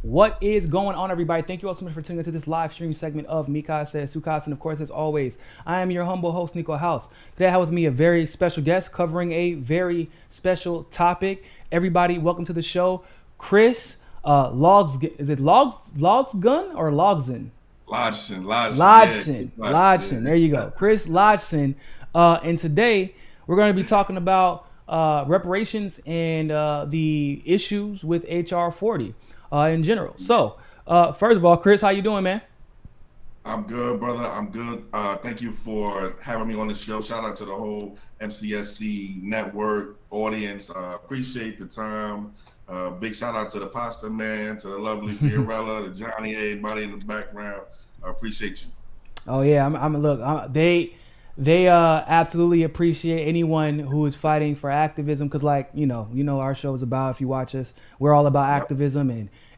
What is going on, everybody? Thank you all so much for tuning into this live stream segment of Mika Says Sukas. And of course, as always, I am your humble host, Niko House. Today I have with me a very special guest covering a very special topic. Everybody, welcome to the show. Chris Logs, is it Logsgun or Lodgson? Lodgson, Lodgson. yeah. There you go. Chris Lodgson. And today we're going to be talking about reparations and the issues with HR40 in general. So, first of all, Chris, how you doing, man? I'm good, brother. I'm good. Thank you for having me on the show. Shout out to the whole MCSC network audience. Appreciate the time. Big shout out to the Pasta Man, to the lovely Fiorella, to Johnny, everybody in the background. I appreciate you. Oh yeah, they absolutely appreciate anyone who is fighting for activism because, like, you know, our show is about, if you watch us, we're all about Yep. activism,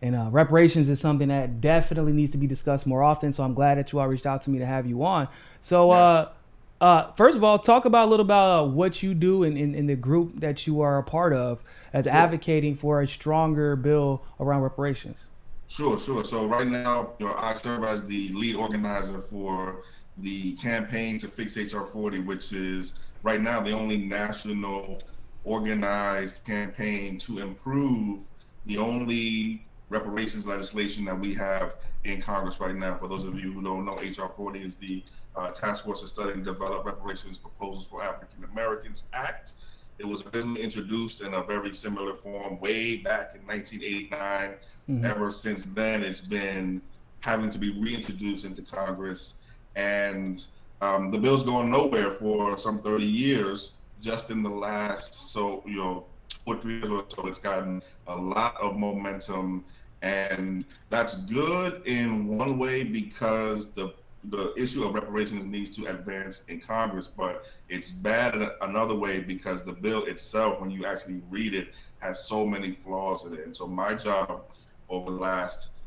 and reparations is something that definitely needs to be discussed more often. So I'm glad that you all reached out to me to have you on. So Yes. first of all, talk about a little about what you do in the group that you are a part of as Sure. advocating for a stronger bill around reparations. Sure. So right now, I serve as the lead organizer for the campaign to fix HR40, which is right now the only national organized campaign to improve the only reparations legislation that we have in Congress right now. For those of you who don't know, HR40 is the Task Force to Study and Develop Reparations Proposals for African Americans Act. It was originally introduced in a very similar form way back in 1989. Hmm. Ever since then, it's been having to be reintroduced into Congress, and the bill's going nowhere for some 30 years. Just in the last, 2 or 3 years or so, it's gotten a lot of momentum, and that's good in one way because the issue of reparations needs to advance in Congress, but it's bad in another way because the bill itself, when you actually read it, has so many flaws in it. And so my job over the last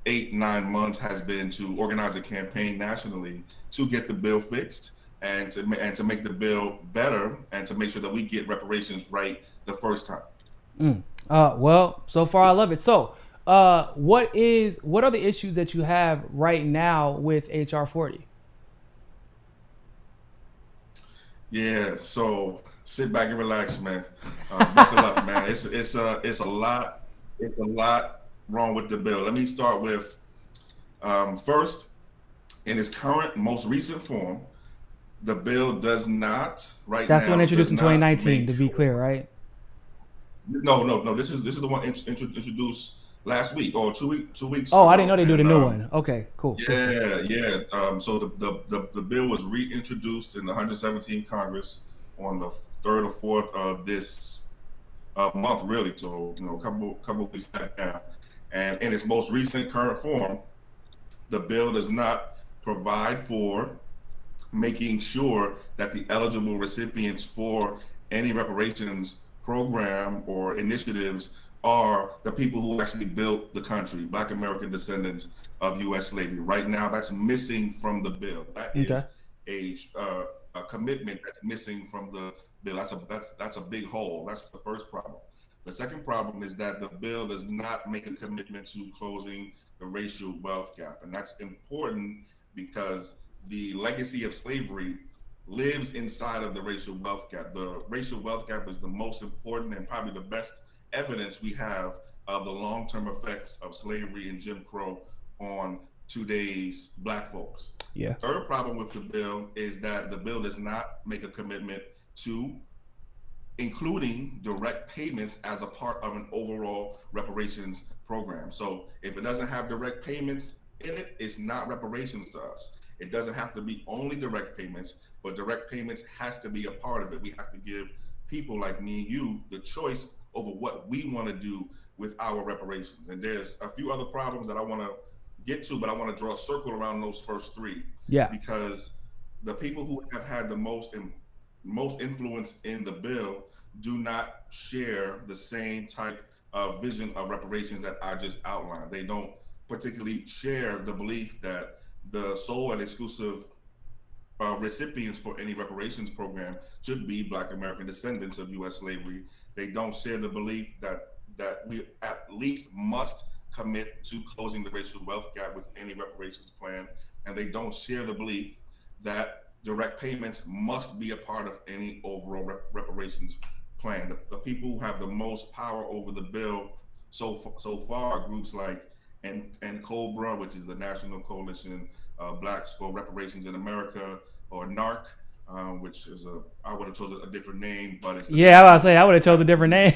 8, 9 months has been to organize a campaign nationally to get the bill fixed and to make the bill better and to make sure that we get reparations right the first time. Well, so far I love it. So, what are the issues that you have right now with HR40? Yeah, so sit back and relax, man. Buckle up, man. It's a lot wrong with the bill. Let me start with first, in its current, most recent form, the bill does not right That's the one now introduced does in not 2019, make to be clear, right? no. This is the one introduced last week or 2 weeks Oh, I didn't know ago, they do the and new one. Okay, cool, cool, cool. yeah. So the bill was reintroduced in the 117th Congress on the third or fourth of this month, really. So a couple weeks back now, and in its most recent current form, the bill does not provide for making sure that the eligible recipients for any reparations program or initiatives are the people who actually built the country, Black American descendants of U.S. slavery. Right now, that's missing from the bill. That Okay. is a commitment that's missing from the bill. That's a big hole. That's the first problem. The second problem is that the bill does not make a commitment to closing the racial wealth gap, and that's important because the legacy of slavery lives inside of the racial wealth gap. The racial wealth gap is the most important and probably the best evidence we have of the long term effects of slavery and Jim Crow on today's Black folks. The Yeah. third problem with the bill is that the bill does not make a commitment to including direct payments as a part of an overall reparations program. So if it doesn't have direct payments in it, it's not reparations to us. It doesn't have to be only direct payments, but direct payments has to be a part of it. We have to give people like me and you the choice over what we want to do with our reparations. And there's a few other problems that I want to get to, but I want to draw a circle around those first three Yeah. because the people who have had the most influence in the bill do not share the same type of vision of reparations that I just outlined. They don't particularly share the belief that the sole and exclusive recipients for any reparations program should be Black American descendants of U.S. slavery. They don't share the belief that we at least must commit to closing the racial wealth gap with any reparations plan, and they don't share the belief that direct payments must be a part of any overall reparations plan. The people who have the most power over the bill so far are groups like and Cobra, which is the National Coalition Blacks for Reparations in America, or NARC, which is I would have chosen a different name, but it's the Yeah, I was National. say I would have chose a different name.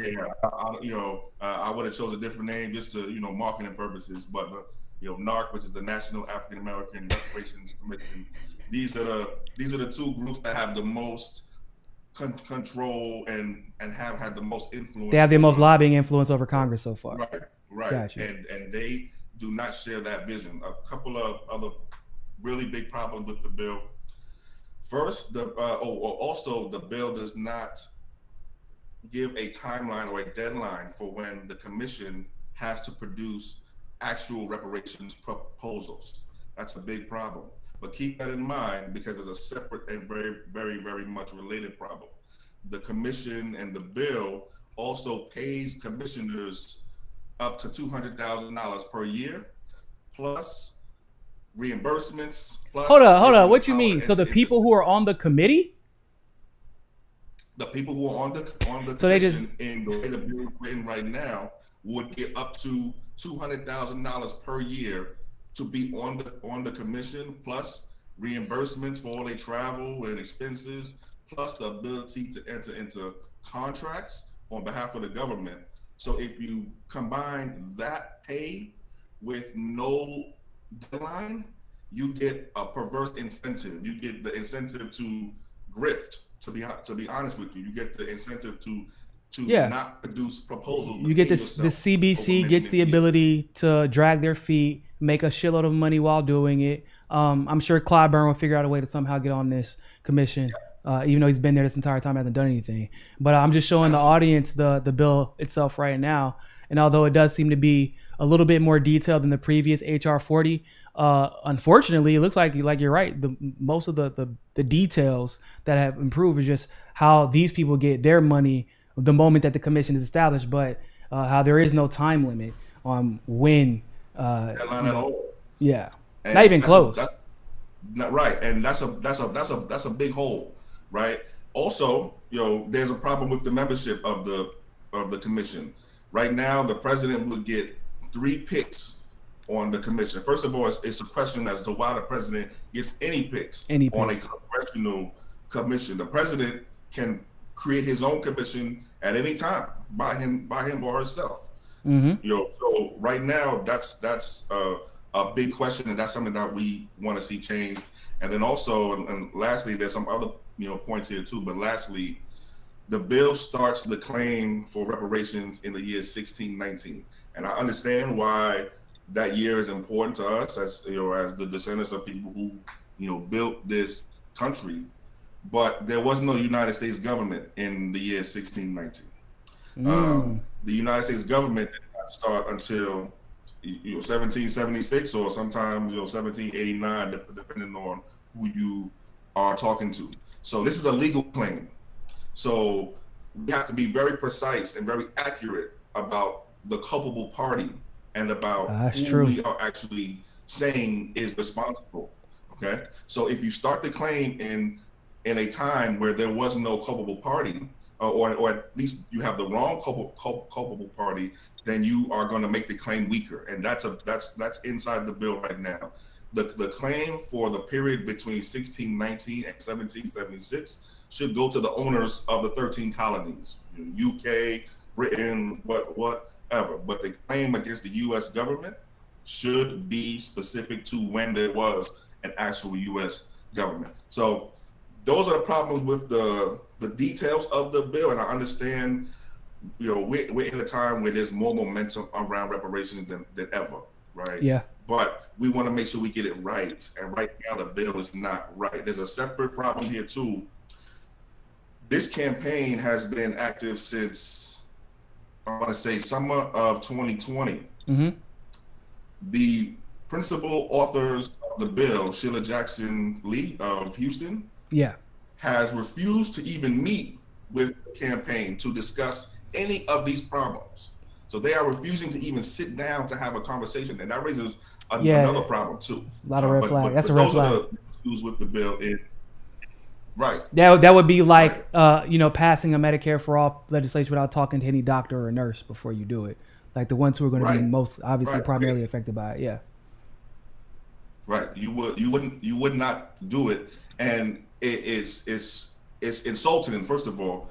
Yeah, I would have chose a different name just to marketing purposes. But NARC, which is the National African American Reparations Commission, these are the two groups that have the most control and have had the most They influence have the most over. lobbying influence over Congress so far. Right, Gotcha. and they do not share that vision. A couple of other really big problems with the bill. First, also the bill does not give a timeline or a deadline for when the commission has to produce actual reparations proposals. That's a big problem. But keep that in mind, because it's a separate and very, very, very much related problem. The commission and the bill also pays commissioners up to $200,000 per year, plus reimbursements, Hold plus up. giving the What you power mean? to So the enter into people who are on the committee, the people who are on the so they just commission in the way the bill is written right now would get up to $200,000 per year to be on the commission, plus reimbursements for all their travel and expenses, plus the ability to enter into contracts on behalf of the government. So if you combine that pay with no deadline, you get a perverse incentive. You get the incentive to grift. To be honest with you, you get the incentive to yeah. not produce proposals, You but get pay this. The yourself over CBC many, gets many the years. ability to drag their feet, make a shitload of money while doing it. I'm sure Clyburn will figure out a way to somehow get on this commission, even though he's been there this entire time, hasn't done anything. But I'm just showing the Absolutely. audience the bill itself right now, and although it does seem to be a little bit more detailed than the previous HR40, unfortunately, it looks like you're right. Most of the details that have improved is just how these people get their money the moment that the commission is established, but how there is no time limit on when, Deadline at all. yeah, not And even close. that's not right. And that's a big hole, right? Also, there's a problem with the membership of the commission. Right now, the president would get 3 picks on the commission. First of all, it's a question as to why the president gets any picks Any on a picks. congressional commission. The president can create his own commission at any time by him or herself. So right now, that's a big question, and that's something that we want to see changed. And then also, and lastly, there's some other points here too. But lastly, the bill starts the claim for reparations in the year 1619, and I understand why that year is important to us as as the descendants of people who built this country. But there was no United States government in the year 1619. The United States government did not start until 1776 or sometimes 1789, depending on who you are talking to. So this is a legal claim. So we have to be very precise and very accurate about the culpable party and about That's who true. we are actually saying is responsible. Okay, so if you start the claim in a time where there was no culpable party, or at least you have the wrong culpable party, then you are going to make the claim weaker, and that's inside the bill right now. The claim for the period between 1619 and 1776 should go to the owners of the 13 colonies, UK, Britain, whatever. But the claim against the U.S. government should be specific to when there was an actual U.S. government. So those are the problems with the details of the bill, and I understand. We're in a time where there's more momentum around reparations than ever, right? Yeah. But we want to make sure we get it right, and right now the bill is not right. There's a separate problem here too. This campaign has been active since I want to say summer of 2020. The principal authors of the bill, Sheila Jackson Lee of Houston, Yeah. has refused to even meet with the campaign to discuss any of these problems. So they are refusing to even sit down to have a conversation, and that raises Yeah, another problem too. a lot of red flag. That's a But red those are flag. the issues with the bill. Right, That would be right, like passing a Medicare for all legislation without talking to any doctor or nurse before you do it. Like the ones who are going to be right, most obviously right. primarily affected by it. Yeah. Right. You would not do it, and it's insulting. First of all,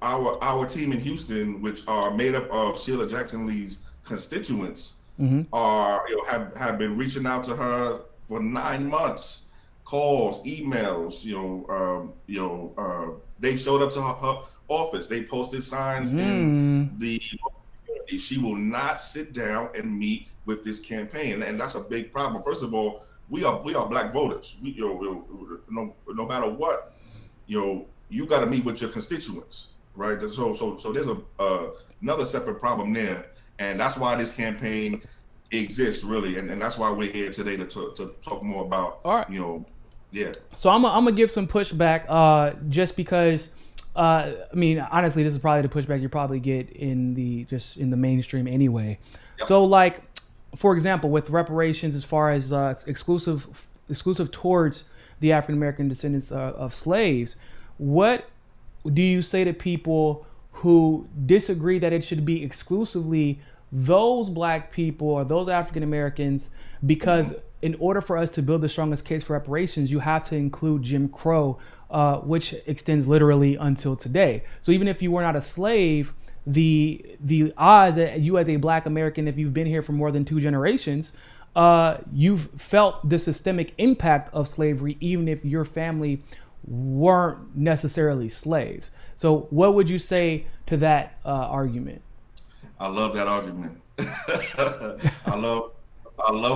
our team in Houston, which are made up of Sheila Jackson Lee's constituents, Mm-hmm. are have been reaching out to her for 9 months, calls, emails. They showed up to her office. They posted signs in Mm. the she will not sit down and meet with this campaign, and that's a big problem. First of all, we are black voters. No matter what, you got to meet with your constituents, right? So there's another separate problem there, and that's why this campaign exists really, and that's why we're here today to talk more about All right. Yeah. So I'm gonna give some pushback, just because. I mean, honestly, this is probably the pushback you probably get in the mainstream anyway. Yep. So, like, for example, with reparations, as far as exclusive towards the African American descendants of slaves, what do you say to people who disagree that it should be exclusively those black people or those African Americans? Because in order for us to build the strongest case for reparations, you have to include Jim Crow, which extends literally until today. So even if you were not a slave, the odds that you as a black American, if you've been here for more than 2 generations, you've felt the systemic impact of slavery, even if your family weren't necessarily slaves. So what would you say to that argument? I love that argument. I love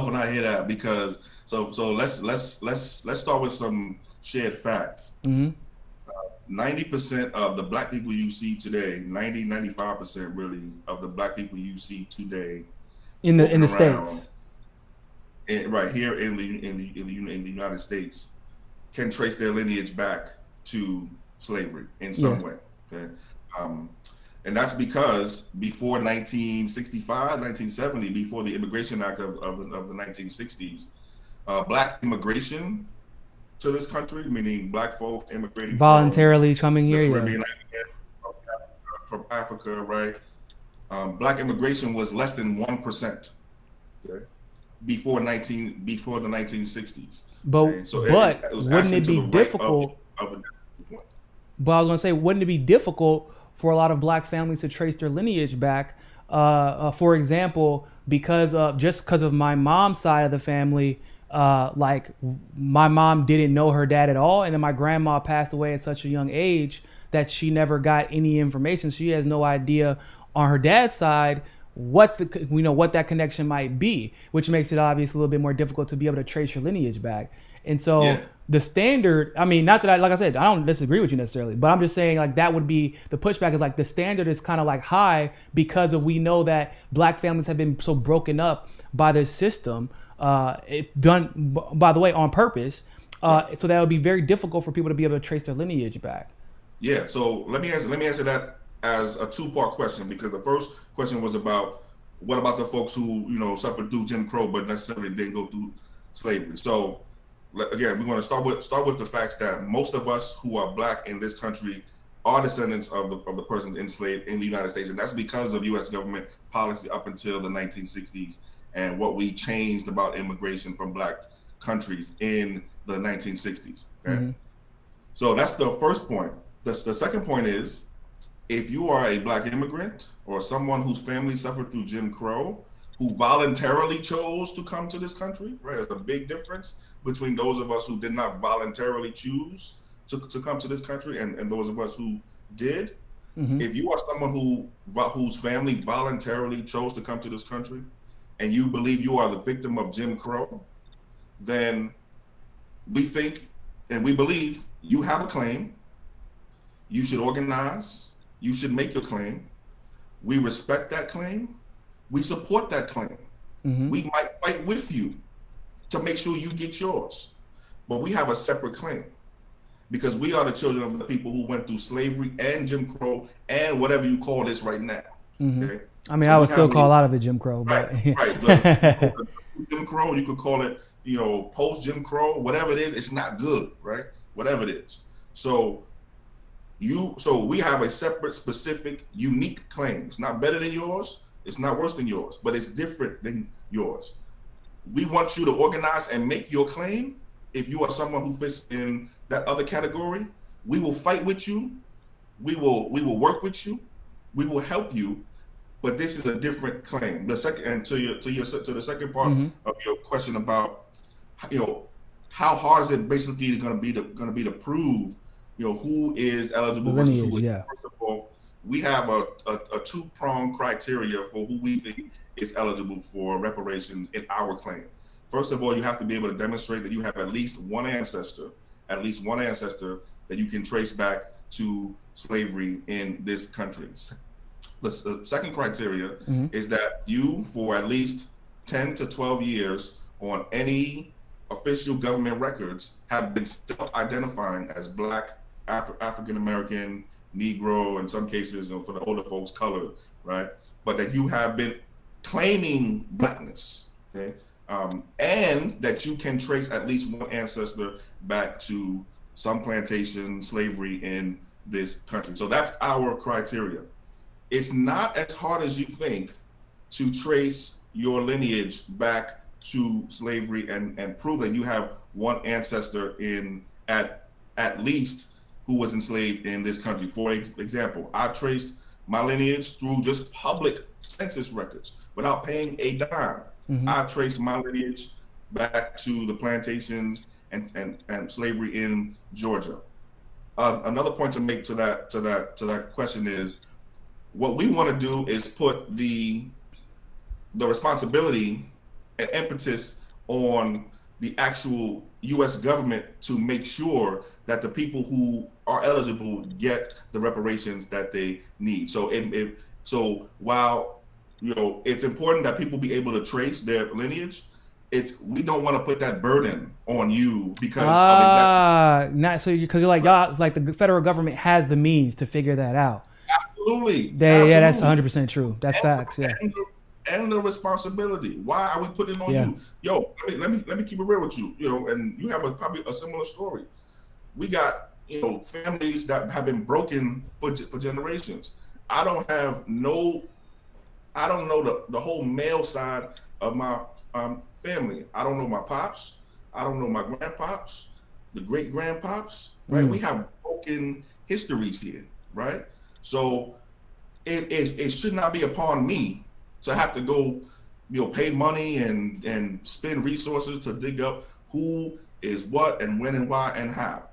when I hear that, because let's start with some shared facts. Mm-hmm. 90% of the black people you see today, 95% really of the black people you see today In walking the around States. right here in the United States can trace their lineage back to slavery in Yeah. some way. Okay. And that's because before 1965, 1970, before the Immigration Act of the 1960s, black immigration to this country, meaning black folks immigrating Voluntarily coming the here, yeah. Caribbean, from Africa, right? Black immigration was less than 1%, okay, before the 1960s. Okay? So But it was wouldn't actually it to be the right difficult? of the point. But I was gonna say, wouldn't it be difficult for a lot of black families to trace their lineage back? For example, because of my mom's side of the family, like my mom didn't know her dad at all, and then my grandma passed away at such a young age that she never got any information. She has no idea on her dad's side what what that connection might be, which makes it obviously a little bit more difficult to be able to trace your lineage back. And so Yeah. the standard, I mean, not that like I said, I don't disagree with you necessarily, but I'm just saying like that would be the pushback is like the standard is kind of like high because we know that black families have been so broken up by this system, it done by the way on purpose, so that would be very difficult for people to be able to trace their lineage back. Yeah, so let me answer that as a two-part question, because the first question was about what about the folks who suffered through Jim Crow but necessarily didn't go through slavery. So again, we're going to start with the facts that most of us who are black in this country are descendants of the persons enslaved in the United States, and that's because of U.S. government policy up until the 1960s and what we changed about immigration from black countries in the 1960s. Okay? Mm-hmm. So that's the first point. The second point is, if you are a black immigrant or someone whose family suffered through Jim Crow, who voluntarily chose to come to this country, right? There's a big difference between those of us who did not voluntarily choose to come to this country and those of us who did. Mm-hmm. If you are someone whose family voluntarily chose to come to this country and you believe you are the victim of Jim Crow, then we think and we believe you have a claim. You should organize. You should make your claim. We respect that claim. We support that claim. Mm-hmm. We might fight with you to make sure you get yours. But we have a separate claim because we are the children of the people who went through slavery and Jim Crow and whatever you call this right now. Mm-hmm. Okay? I mean, So I we would still have call a lot of it Jim Crow, right, but right. Jim Crow, you could call it, post Jim Crow, whatever it is. It's not good, right? Whatever it is. So we have a separate, specific, unique claim. It's not better than yours. It's not worse than yours, but it's different than yours. We want you to organize and make your claim. If you are someone who fits in that other category, we will fight with you. We will work with you. We will help you. But this is a different claim. The second, and to the second part of your question about, how hard is it basically going to be to prove, who is eligible versus who is. yeah. First of all, we have a two-pronged criteria for who we think is eligible for reparations in our claim. First of all, you have to be able to demonstrate that you have at least one ancestor that you can trace back to slavery in this country. The second criteria is that you, for at least 10 to 12 years on any official government records, have been self-identifying as Black, African American, Negro, in some cases, for the older folks, colored, right? But that you have been claiming Blackness, okay? And that you can trace at least one ancestor back to some plantation slavery in this country. So that's our criteria. It's not as hard as you think to trace your lineage back to slavery and prove that you have one ancestor in at least who was enslaved in this country. For example, I traced my lineage through just public census records without paying a dime. I traced my lineage back to the plantations and slavery in Georgia. Another point to make to that question is, what we want to do is put the responsibility and impetus on the actual U.S. government to make sure that the people who are eligible get the reparations that they need. So while it's important that people be able to trace their lineage, we don't want to put that burden on you because of not so because you're like y'all, like the federal government has the means to figure that out. Absolutely. Yeah, that's 100% true. That's facts. Yeah. And the responsibility. Why are we putting on you? Yo, let me keep it real with you. And you have probably a similar story. We got families that have been broken for generations. I don't know the whole male side of my family. I don't know my pops. I don't know my grandpops, the great grandpops. Right? We have broken histories here. Right? So it should not be upon me to have to go, pay money and spend resources to dig up who is what and when and why and how.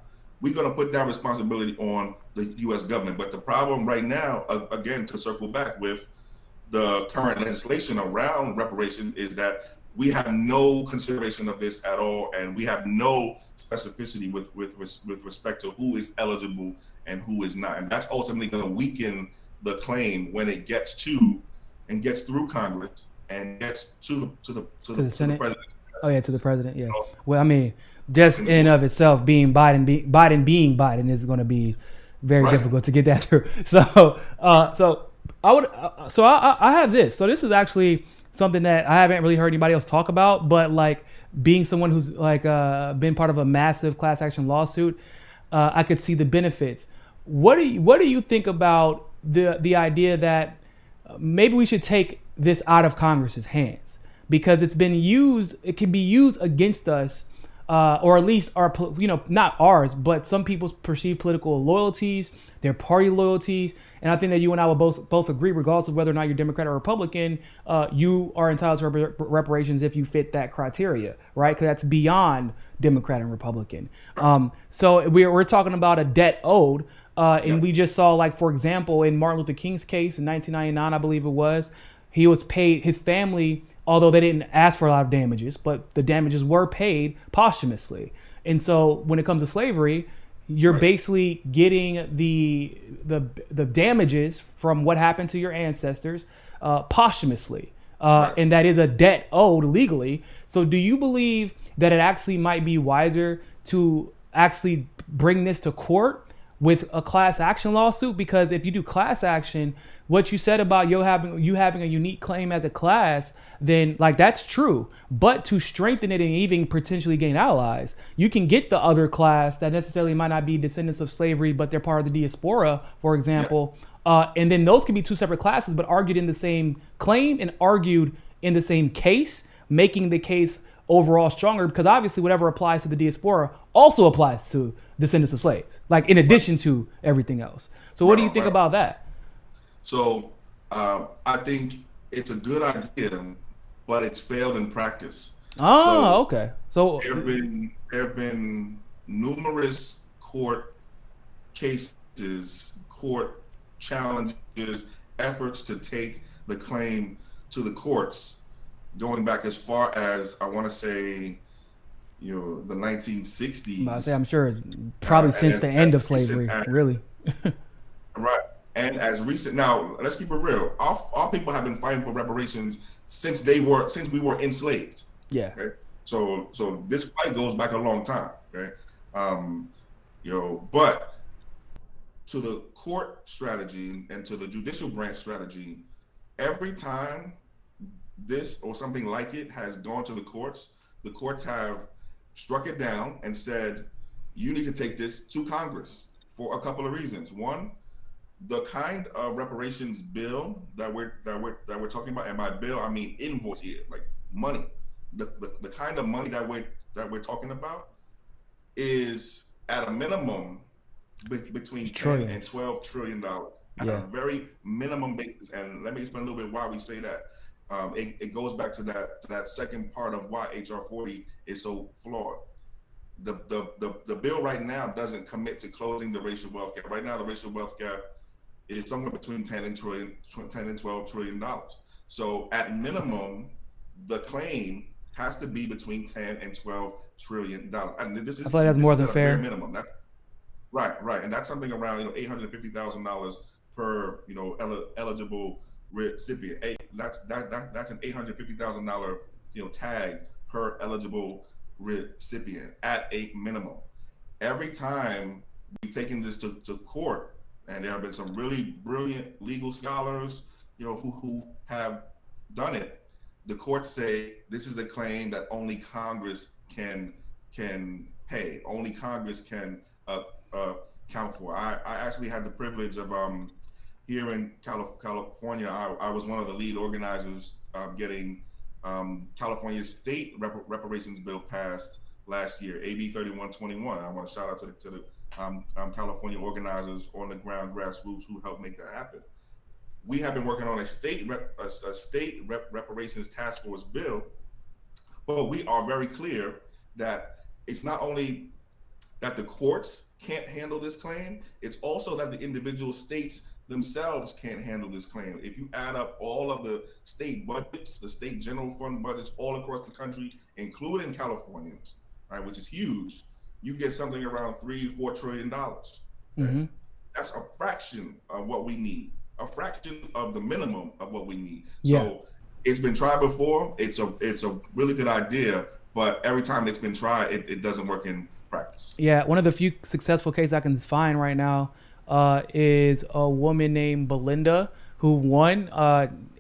We're going to put that responsibility on the U.S. government. But the problem right now, again, to circle back with the current legislation around reparations, is that we have no consideration of this at all, and we have no specificity with respect to who is eligible and who is not. And that's ultimately going to weaken the claim when it gets through Congress and gets to the president. Oh yeah, to the president. Yeah. Well, I mean, just in and of itself, being Biden is going to be very difficult to get that through. So I have this. So this is actually something that I haven't really heard anybody else talk about, but like being someone who's like been part of a massive class action lawsuit, I could see the benefits. What do you think about the idea that maybe we should take this out of Congress's hands, because it's been used, it can be used against us, or at least our, not ours, but some people's perceived political loyalties, their party loyalties. And I think that you and I will both agree, regardless of whether or not you're Democrat or Republican, you are entitled to reparations if you fit that criteria, right? Because that's beyond Democrat and Republican. So we're talking about a debt owed. And we just saw, like, for example, in Martin Luther King's case in 1999, I believe it was, he was paid, his family, although they didn't ask for a lot of damages, but the damages were paid posthumously. And so when it comes to slavery, you're basically getting the damages from what happened to your ancestors posthumously. And that is a debt owed legally. So do you believe that it actually might be wiser to actually bring this to court, with a class action lawsuit, because if you do class action, what you said about you having a unique claim as a class, then like that's true. But to strengthen it and even potentially gain allies, you can get the other class that necessarily might not be descendants of slavery, but they're part of the diaspora, for example. And then those can be two separate classes, but argued in the same claim and argued in the same case, making the case overall stronger, because obviously whatever applies to the diaspora also applies to descendants of slaves, like in addition to everything else. So what do you think about that? So I think it's a good idea, but it's failed in practice. Oh, okay. So there have been numerous court cases, court challenges, efforts to take the claim to the courts, going back as far as I want to say, the 1960s. I'm sure probably since the end of slavery, really. Right. And as recent, now let's keep it real. Our people have been fighting for reparations since we were enslaved. Yeah. Okay. So this fight goes back a long time. Okay. But to the court strategy and to the judicial branch strategy, every time this or something like it has gone to the courts have struck it down and said, you need to take this to Congress for a couple of reasons. One, the kind of reparations bill that we're talking about, and by bill I mean invoice here, like money. The kind of money that we're talking about is at a minimum between 10 and 12 trillion dollars at a very minimum basis. And let me explain a little bit why we say that. It goes back to that second part of why HR40 is so flawed. The bill right now doesn't commit to closing the racial wealth gap. Right now, the racial wealth gap is somewhere between 10 and 12 trillion dollars. So at minimum, the claim has to be between 10 and 12 trillion dollars. And this is, I feel like that's more than fair. Minimum. Right, and that's something around $850,000 per eligible recipient. That's an $850,000 tag per eligible recipient at a minimum. Every time we've taken this to court, and there have been some really brilliant legal scholars who have done it, the courts say this is a claim that only Congress can pay, only Congress can count for. I actually had the privilege of here in California, I was one of the lead organizers getting California's state reparations bill passed last year, AB 3121. I want to shout out to the California organizers on the ground, grassroots, who helped make that happen. We have been working on a state reparations task force bill, but we are very clear that it's not only that the courts can't handle this claim, it's also that the individual states themselves can't handle this claim. If you add up all of the state budgets, the state general fund budgets all across the country, including California's, right, which is huge, you get something around $3-4 trillion. Mm-hmm. That's a fraction of what we need, a fraction of the minimum of what we need. Yeah. So it's been tried before. It's a really good idea, but every time it's been tried, it doesn't work in practice. Yeah, one of the few successful cases I can find right now is a woman named Belinda who won,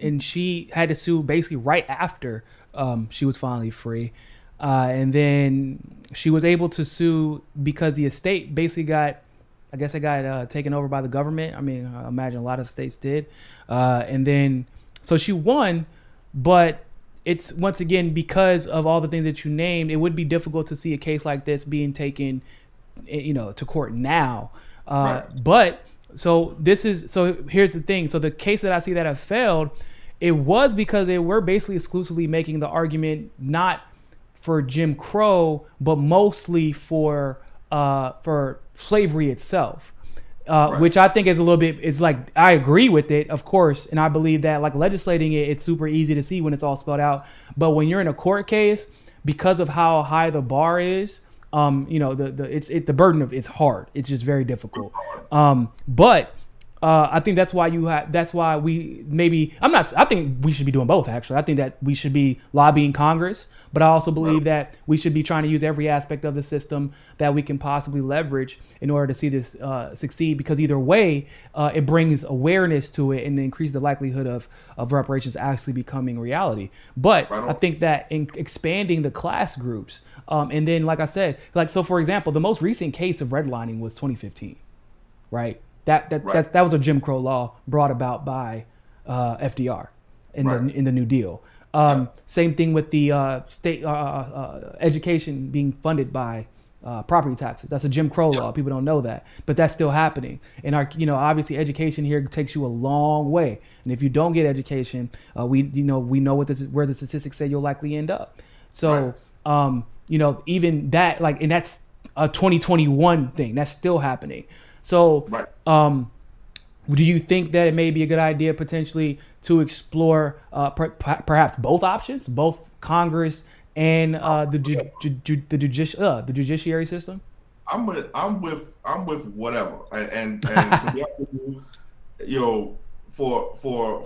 and she had to sue basically right after she was finally free. And then she was able to sue because the estate basically got taken over by the government. I mean, I imagine a lot of states did. And then, so she won, but it's once again, because of all the things that you named, it would be difficult to see a case like this being taken, to court now. Right. But so here's the thing. So the case that I see that have failed, it was because they were basically exclusively making the argument, not for Jim Crow, but mostly for slavery itself, right. Which I think is a little bit, is like, I agree with it, of course. And I believe that like legislating it, it's super easy to see when it's all spelled out. But when you're in a court case, because of how high the bar is, the burden of it's hard. It's just very difficult. But I think that's why that's why we maybe I think we should be doing both. Actually, I think that we should be lobbying Congress, but I also believe that we should be trying to use every aspect of the system that we can possibly leverage in order to see this succeed. Because either way, it brings awareness to it and increases the likelihood of reparations actually becoming reality. But I think that in expanding the class groups, and then like I said, like so for example, the most recent case of redlining was 2015, right? That was a Jim Crow law brought about by FDR in the New Deal. Same thing with the state education being funded by property taxes. That's a Jim Crow law. People don't know that, but that's still happening. And obviously education here takes you a long way. And if you don't get education, we know where the statistics say you'll likely end up. So even that, like, and that's a 2021 thing that's still happening. So, do you think that it may be a good idea potentially to explore perhaps both options, both Congress and the judiciary system? I'm with whatever, and to be honest with you, for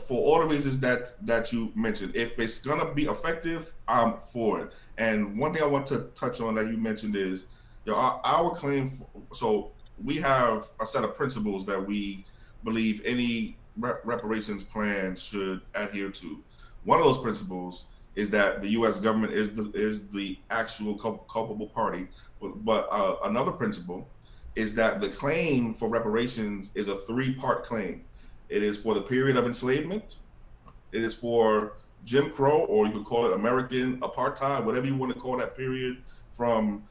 all the reasons that you mentioned, if it's gonna be effective, I'm for it. And one thing I want to touch on that you mentioned is our claim. So we have a set of principles that we believe any reparations plan should adhere to. One of those principles is that the U.S. government is the actual culpable party, but another principle is that the claim for reparations is a three-part claim. It is for the period of enslavement, it is for Jim Crow, or you could call it American apartheid, whatever you want to call that period, from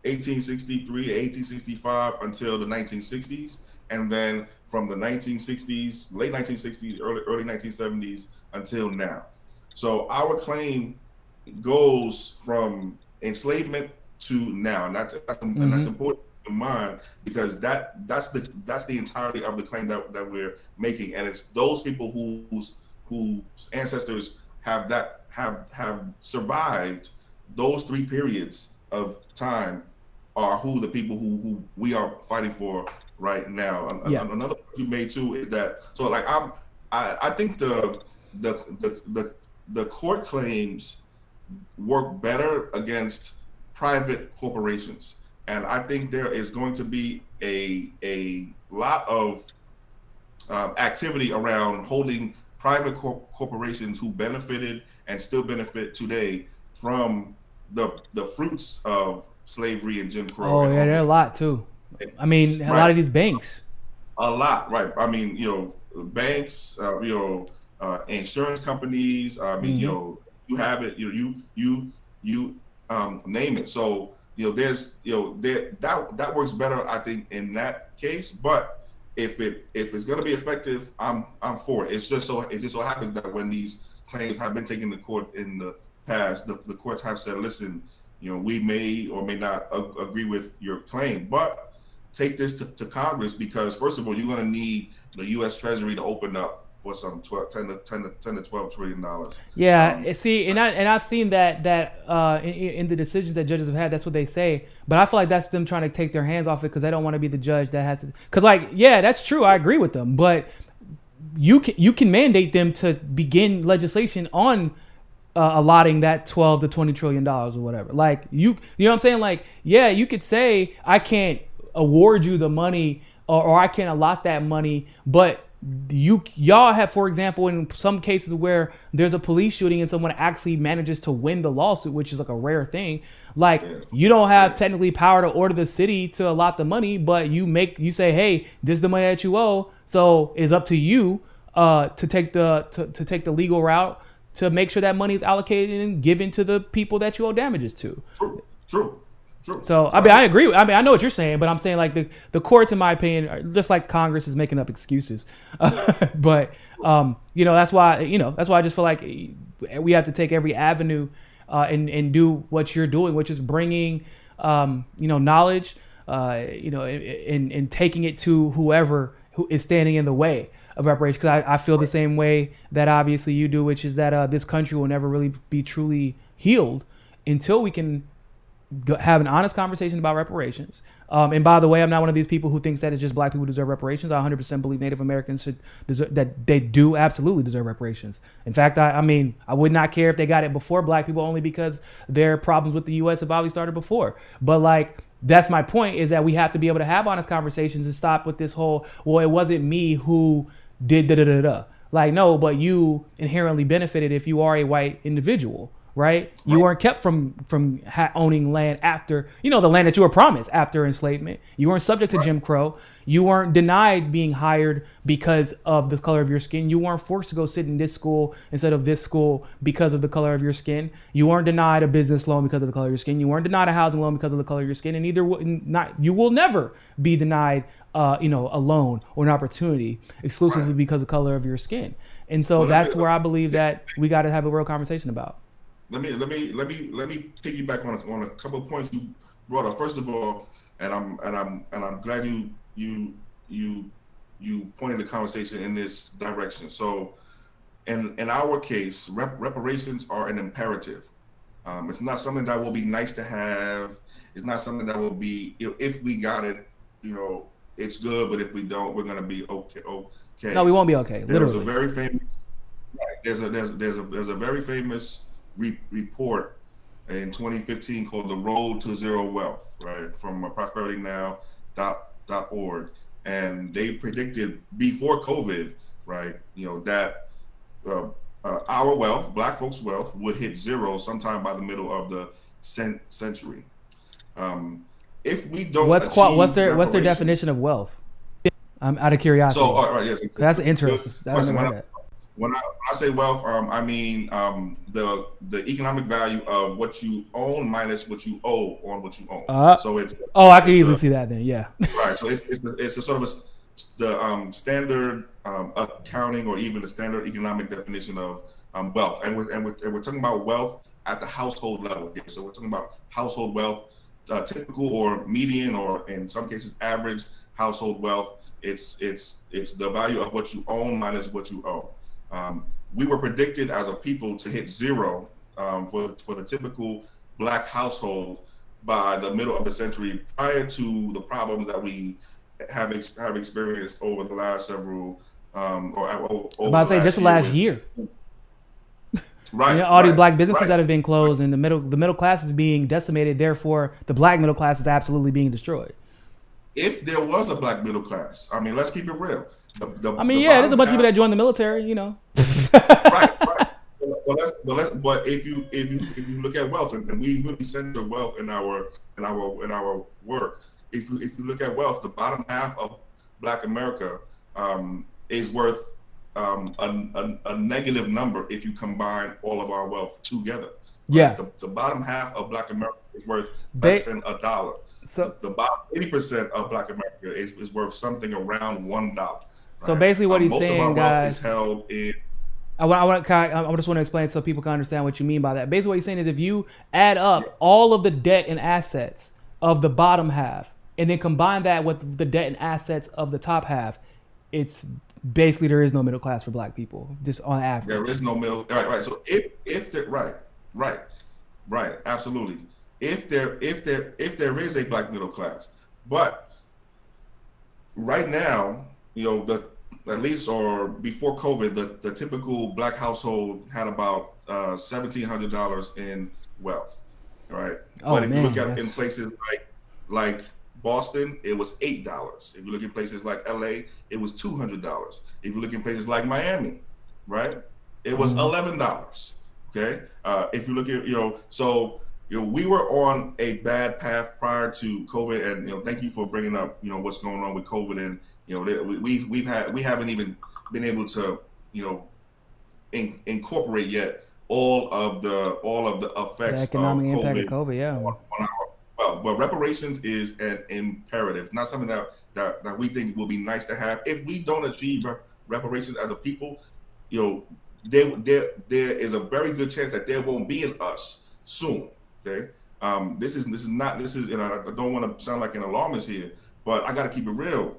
1863 to 1865 until the 1960s, and then from the 1960s, late 1960s, early 1970s until now. So our claim goes from enslavement to now, and that's important to mind, because that's the entirety of the claim that we're making, and it's those people whose ancestors have survived those three periods of time are the people who we are fighting for right now. Another point you made too is that, so like I think the court claims work better against private corporations, and I think there is going to be a lot of activity around holding private corporations who benefited and still benefit today from the fruits of slavery and Jim Crow. Oh yeah, there are a lot too. I mean, a lot of these banks. A lot, right? I mean, banks, insurance companies. I mean, you have it. You name it. So there's that works better, I think, in that case. But if it's going to be effective, I'm for it. It just so happens that when these claims have been taken to court in the past, the courts have said, listen, we may or may not agree with your claim, but take this to Congress, because first of all, you're going to need the U.S. Treasury to open up for some 10 to 12 trillion dollars. Yeah, see, and I've seen that in the decisions that judges have had, that's what they say. But I feel like that's them trying to take their hands off it because they don't want to be the judge that has to. Because that's true, I agree with them, but you can mandate them to begin legislation on allotting that 12 to 20 trillion dollars or whatever. Like you know what I'm saying? Like, yeah, you could say I can't award you the money or I can't allot that money, but y'all have, for example, in some cases where there's a police shooting and someone actually manages to win the lawsuit, which is like a rare thing. Like, you don't have technically power to order the city to allot the money, but you say, hey, this is the money that you owe, so it's up to you to take the legal route to make sure that money is allocated and given to the people that you owe damages to. True. So I mean, I agree. I mean, I know what you're saying, but I'm saying like the courts, in my opinion, are just like Congress is making up excuses. But that's why I just feel like we have to take every avenue and do what you're doing, which is bringing knowledge, and taking it to whoever who is standing in the way of reparations. Because I feel the same way that obviously you do, which is that this country will never really be truly healed until we can have an honest conversation about reparations, And by the way, I'm not one of these people who thinks that it's just black people who deserve reparations. I 100% believe Native Americans should deserve, that they do absolutely deserve reparations. In fact, I mean, I would not care if they got it before black people, only because their problems with the U.S. have obviously started before. But like, that's my point, is that we have to be able to have honest conversations and stop with this whole, well, it wasn't me who did da da da da. Like, no, but you inherently benefited if you are a white individual, right? You weren't kept from owning land after, the land that you were promised after enslavement. You weren't subject to Jim Crow. You weren't denied being hired because of the color of your skin. You weren't forced to go sit in this school instead of this school because of the color of your skin. You weren't denied a business loan because of the color of your skin. You weren't denied a housing loan because of the color of your skin. And you will never be denied a loan or an opportunity exclusively because of the color of your skin. And so that's where I believe that we got to have a real conversation about. Let me piggyback on a couple of points you brought up. First of all, and I'm glad you pointed the conversation in this direction. So, in our case, reparations are an imperative. It's not something that will be nice to have. It's not something that will be, if we got it, it's good, but if we don't, we're gonna be okay. No, we won't be okay. There's literally. a very famous. There's a very famous report in 2015 called "The Road to Zero Wealth," right, from prosperitynow.org, and they predicted before COVID, right, that our wealth, black folks' wealth, would hit zero sometime by the middle of the century. If we don't, what's their definition of wealth? I'm out of curiosity. So, all right, yes, that's interesting. When I say wealth, I mean the economic value of what you own minus what you owe on what you own. So it's I can easily see that then. Yeah. Right. So it's a sort of the standard accounting or even the standard economic definition of wealth, and we're talking about wealth at the household level here. So we're talking about household wealth, typical or median, or in some cases average household wealth. It's the value of what you own minus what you owe. We were predicted as a people to hit zero for the typical black household by the middle of the century, prior to the problems that we have experienced over the last several just the last year. Right. All these black businesses that have been closed, and the middle class is being decimated. Therefore, the black middle class is absolutely being destroyed. If there was a black middle class, I mean, let's keep it real. There's a bunch of people that joined the military, Right. But if you look at wealth, and we really center wealth in our work. If you look at wealth, the bottom half of Black America is worth a negative number if you combine all of our wealth together. Right? Yeah. The bottom half of Black America is worth less than $1. So the bottom 80% of Black America is worth something around $1. Right? So basically, what he's most saying, of our guys, wealth is held in. I just want to explain so people can understand what you mean by that. Basically, what he's saying is if you add up all of the debt and assets of the bottom half, and then combine that with the debt and assets of the top half, it's basically there is no middle class for black people, just on average. There is no middle. Right. So if there, right, absolutely. If there is a black middle class, but right now, at least or before COVID, the typical black household had about $1,700 in wealth, right? But if you look at in places like Boston, it was $8. If you look in places like LA, it was $200. If you look in places like Miami, right, it was $11. Okay, if you look at we were on a bad path prior to COVID, and thank you for bringing up what's going on with COVID, and we haven't even been able to incorporate yet all of the effects the economic of impact of COVID, yeah. On our, but reparations is an imperative, not something that we think will be nice to have. If we don't achieve reparations as a people, there is a very good chance that there won't be an us soon. Okay, this is not I don't want to sound like an alarmist here, but I got to keep it real.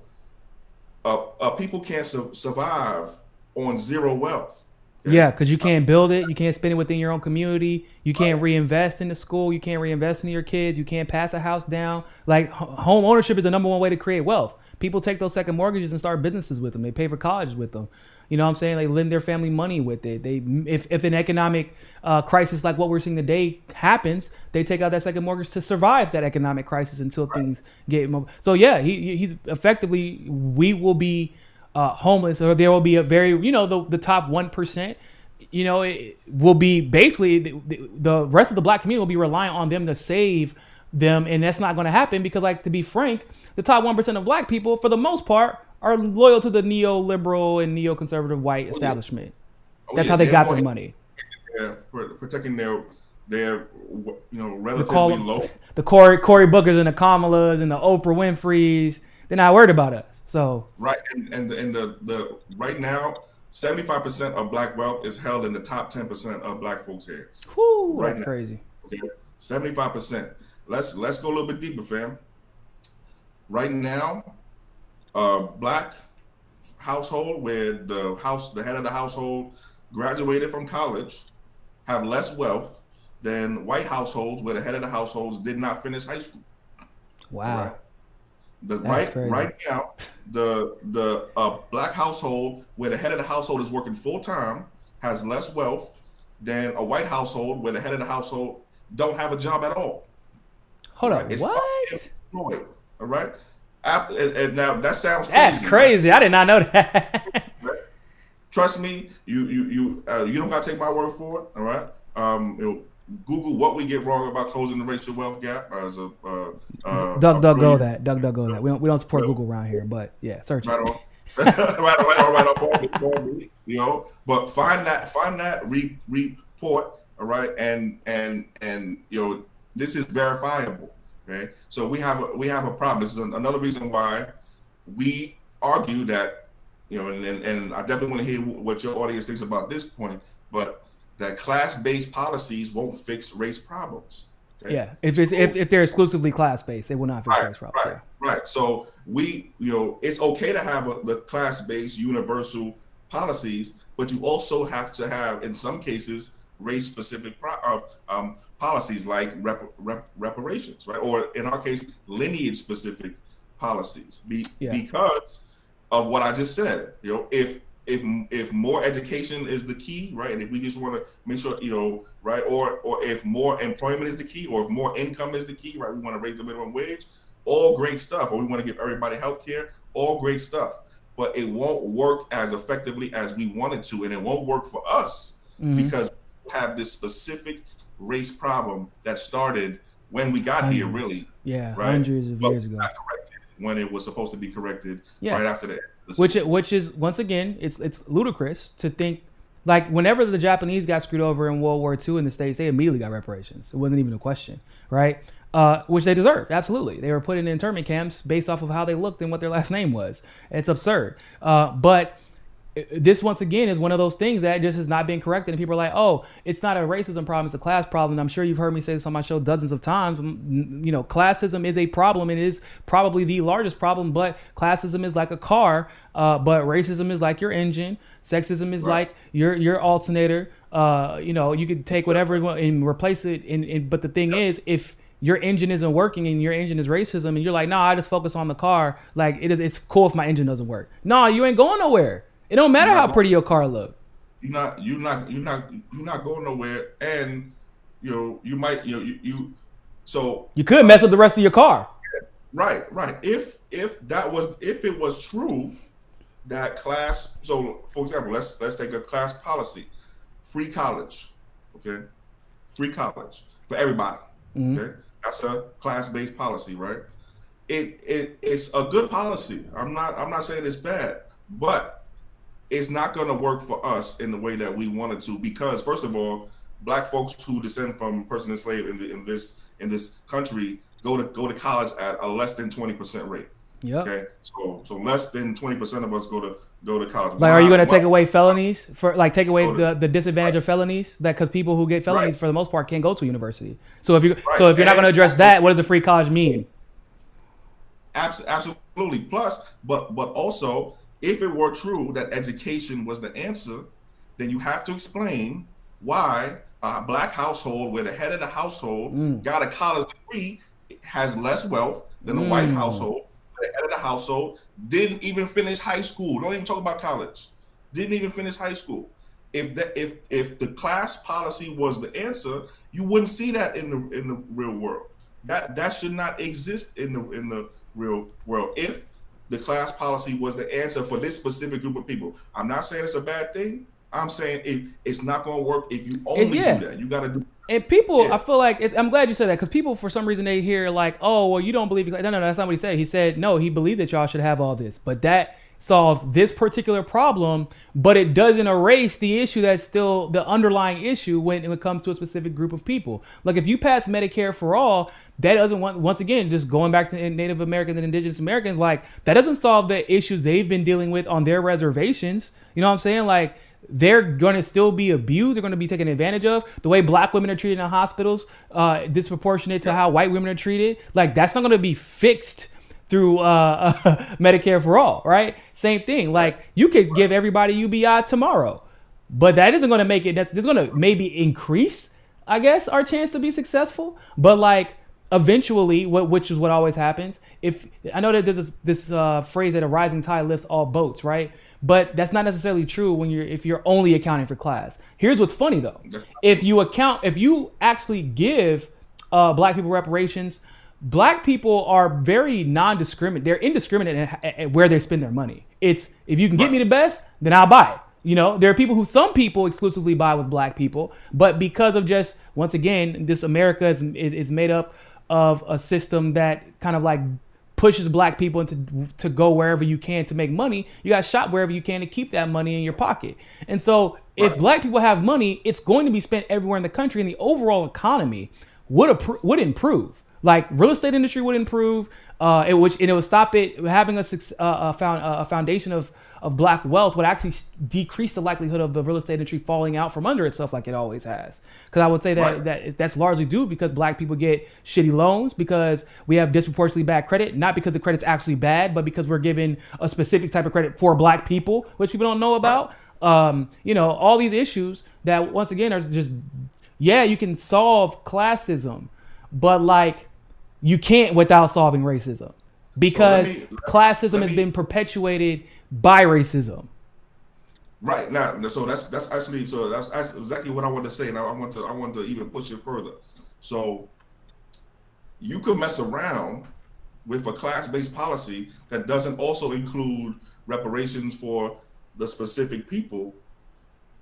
People can't survive on zero wealth. Yeah, because you can't build it. You can't spend it within your own community. You can't reinvest in the school. You can't reinvest in your kids. You can't pass a house down. Like home ownership is the number one way to create wealth. People take those second mortgages and start businesses with them. They pay for college with them. You know what I'm saying? They lend their family money with it. They if an economic crisis like what we're seeing today happens, they take out that second mortgage to survive that economic crisis until things get. So yeah, he's effectively we will be homeless, or there will be a very, the top 1%, it will be basically the rest of the black community will be relying on them to save them. And that's not going to happen because, like, to be frank, the top 1% of black people, for the most part, are loyal to the neoliberal and neoconservative white establishment. That's how they got their money. Protecting their relatively low. The Cory Bookers and the Kamalas and the Oprah Winfreys, they're not worried about us. So right, and the right now, 75% of black wealth is held in the top 10% of black folks' hands. Whew, right, that's now. Crazy. Okay, 75%. Let's go a little bit deeper, fam. Right now, black household where the head of the household graduated from college have less wealth than white households where the head of the households did not finish high school. Wow. Right? Right now, the black household where the head of the household is working full time has less wealth than a white household where the head of the household don't have a job at all. Hold on, what? Unemployed, all right. And now that sounds crazy. That's crazy. Right? I did not know that. Right? Trust me, you don't gotta take my word for it. All right. Google what we get wrong about closing the racial wealth gap as a DuckDuckGo that. We don't support Google around here, but yeah, search right it. On. right on. But find that report, all right, and this is verifiable. Okay, so we have a problem. This is another reason why we argue that, and I definitely want to hear what your audience thinks about this point, but that class-based policies won't fix race problems. Okay? Yeah, if they're exclusively class-based, they will not fix race problems. Right. So it's okay to have the class-based universal policies, but you also have to have, in some cases, race-specific policies like reparations, right? Or in our case, lineage-specific policies, because of what I just said. If more education is the key, right, and if we just want to make sure, right, or if more employment is the key, or if more income is the key, right, we want to raise the minimum wage, all great stuff, or we want to give everybody health care, all great stuff, but it won't work as effectively as we want it to, and it won't work for us because we have this specific race problem that started when we got here, really. Yeah, right? Hundreds of years ago. Not corrected when it was supposed to be corrected right after that. Which is, once again, it's ludicrous to think, like, whenever the Japanese got screwed over in World War II in the States, they immediately got reparations. It wasn't even a question, right? Which they deserved, absolutely. They were put in internment camps based off of how they looked and what their last name was. It's absurd. But this, once again, is one of those things that just has not been corrected. And people are like, oh, it's not a racism problem, it's a class problem. And I'm sure you've heard me say this on my show dozens of times. Classism is a problem. It is probably the largest problem, but classism is like a car. But racism is like your engine. Sexism is like your alternator. You could take whatever and replace it. But the thing is, if your engine isn't working and your engine is racism and you're like, no, I just focus on the car. Like, it's cool if my engine doesn't work. No, you ain't going nowhere. It don't matter how pretty your car look. You're not going nowhere, and you could mess up the rest of your car. Right. If it was true that class. So, for example, let's take a class policy, free college, okay, free college for everybody. Okay, that's a class-based policy, right? It's a good policy. I'm not saying it's bad, but it's not going to work for us in the way that we wanted to, because first of all, black folks who descend from person enslaved in this country go to college at a less than 20% rate. Yeah. Okay. So less than 20% of us go to college. Like, are you going to take away felonies take away the disadvantage of felonies? That because people who get felonies for the most part can't go to university. So if you're not going to address that, what does the free college mean? Absolutely. Plus, but also, if it were true that education was the answer, then you have to explain why a black household where the head of the household got a college degree has less wealth than a white household. The head of the household didn't even finish high school. Don't even talk about college. Didn't even finish high school. If the class policy was the answer, you wouldn't see that in the real world. That should not exist in the real world. If the class policy was the answer for this specific group of people, I'm not saying it's a bad thing. I'm saying it's not going to work if you only do that. You got to do. And people, I feel like I'm glad you said that, because people, for some reason, they hear like, oh, well, you don't believe. No, that's not what he said. He said, no, he believed that y'all should have all this, but that solves this particular problem, but it doesn't erase the issue that's still the underlying issue when it comes to a specific group of people. Like if you pass Medicare for all, that doesn't once again, just going back to Native Americans and Indigenous Americans, like that doesn't solve the issues they've been dealing with on their reservations. You know what I'm saying? Like they're going to still be abused. They're going to be taken advantage of. The way black women are treated in hospitals, disproportionate to how white women are treated. Like that's not going to be fixed through Medicare for all, right? Same thing. Like you could give everybody UBI tomorrow, but that isn't going to make it. That's going to maybe increase, I guess, our chance to be successful. But like eventually, which is what always happens. If I know that there's this phrase that a rising tide lifts all boats, right? But that's not necessarily true when if you're only accounting for class. Here's what's funny though: if you actually give black people reparations, black people are very non-discriminate. They're indiscriminate at where they spend their money. It's if you can get me the best, then I'll buy it. You know, there are some people exclusively buy with black people, but because of just, once again, this America is made up of a system that kind of like pushes black people to go wherever you can to make money. You got to shop wherever you can to keep that money in your pocket. And so if black people have money, it's going to be spent everywhere in the country, and the overall economy would improve. Like real estate industry would improve, it would stop it having a foundation of black wealth would actually decrease the likelihood of the real estate industry falling out from under itself like it always has. Because I would say that's largely due because black people get shitty loans, because we have disproportionately bad credit, not because the credit's actually bad, but because we're given a specific type of credit for black people, which people don't know about. All these issues that once again are just, you can solve classism, but like you can't without solving racism, because classism has been perpetuated by racism. Right now, so that's exactly what I want to say, and I want to even push it further. So you could mess around with a class-based policy that doesn't also include reparations for the specific people.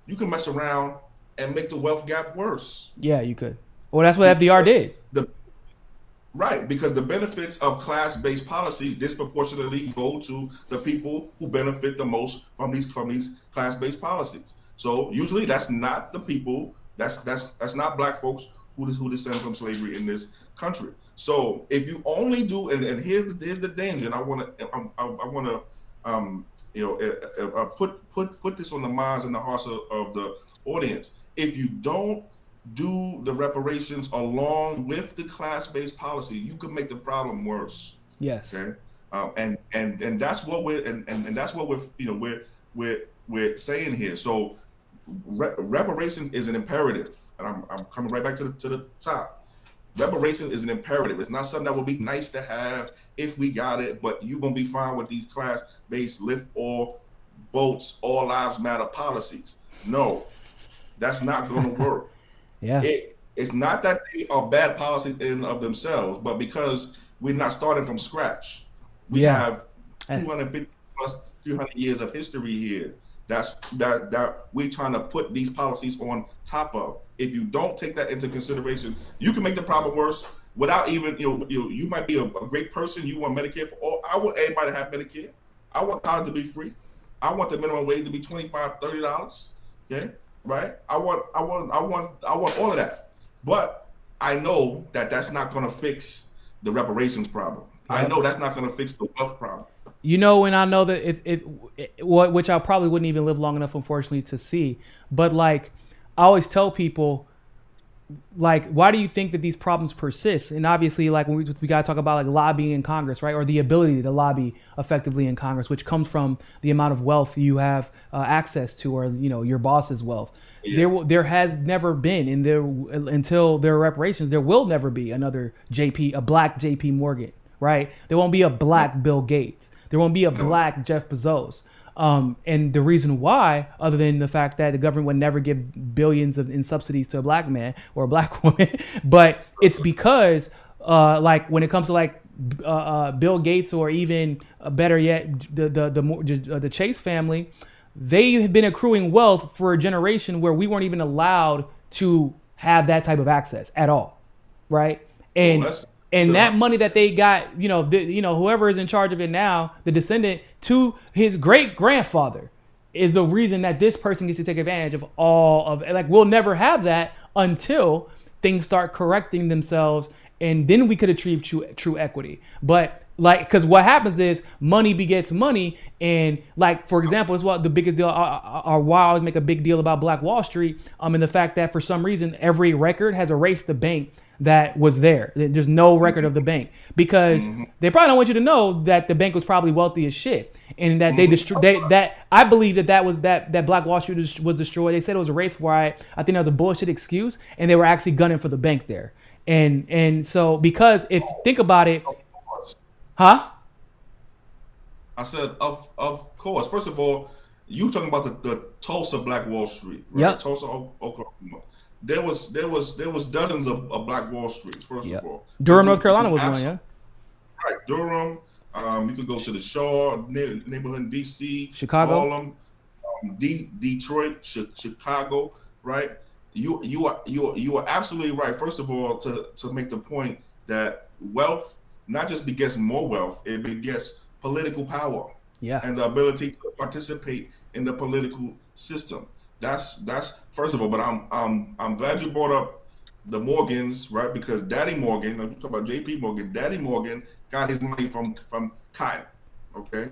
You can mess around and make the wealth gap worse. Yeah, you could. Well, that's what FDR did. Right, because the benefits of class-based policies disproportionately go to the people who benefit the most from these class-based policies. So usually that's not the people, that's not black folks who descend from slavery in this country. So if you only do, and here's the danger, and I want to put this on the minds and the hearts of the audience. If you don't do the reparations along with the class-based policy, you could make the problem worse. Yes. Okay. And that's what we're saying here. So reparations is an imperative, and I'm coming right back to the top. Reparations is an imperative. It's not something that would be nice to have if we got it, but you're gonna be fine with these class-based lift all boats, all lives matter policies. No, that's not gonna work. Yeah. It's not that they are bad policies in and of themselves, but because we're not starting from scratch. We have 250 plus 300 years of history here. That we're trying to put these policies on top of. If you don't take that into consideration, you can make the problem worse without even, you might be a great person. You want Medicare for all. I want everybody to have Medicare. I want college to be free. I want the minimum wage to be $25, $30. Okay. Right, I want all of that, but I know that that's not going to fix the reparations problem. I know that's not going to fix the wealth problem. And I know that which I probably wouldn't even live long enough, unfortunately, to see. But like I always tell people, like, why do you think that these problems persist? And obviously, like, when we got to talk about like lobbying in Congress, right, or the ability to lobby effectively in Congress, which comes from the amount of wealth you have access to, or your boss's wealth. Yeah. There has never been, and there until there are reparations, there will never be another a black JP Morgan, right? There won't be a black Bill Gates. There won't be a black Jeff Bezos. And the reason why, other than the fact that the government would never give billions in subsidies to a black man or a black woman, but it's because, like, when it comes to like Bill Gates, or even better yet, the Chase family, they have been accruing wealth for a generation where we weren't even allowed to have that type of access at all, right? And that money that they got, whoever is in charge of it now, the descendant to his great grandfather, is the reason that this person gets to take advantage of all of it. Like, we'll never have that until things start correcting themselves, and then we could achieve true equity. But like, because what happens is money begets money, and like, for example, it's what the biggest deal, or why I always make a big deal about Black Wall Street, and the fact that for some reason every record has erased the bank that was there. There's no record of the bank, because they probably don't want you to know that the bank was probably wealthy as shit, and that they destroyed. That I believe that Black Wall Street was destroyed. They said it was a race riot. I think that was a bullshit excuse, and they were actually gunning for the bank there. And so, because if think about it, huh? I said, of course. First of all, you talking about the Tulsa Black Wall Street, right? Yep. Tulsa, Oklahoma. There was dozens of Black Wall Streets. First of all, Durham, North Carolina was one, yeah. Right, Durham. You could go to the Shaw neighborhood in D.C., Chicago, Harlem, Detroit, Chicago. Right. You are absolutely right. First of all, to make the point that wealth not just begets more wealth, it begets political power, and the ability to participate in the political system. That's first of all. But I'm glad you brought up the Morgans, right? Because Daddy Morgan, you talk about J.P. Morgan. Daddy Morgan got his money from cotton. Okay,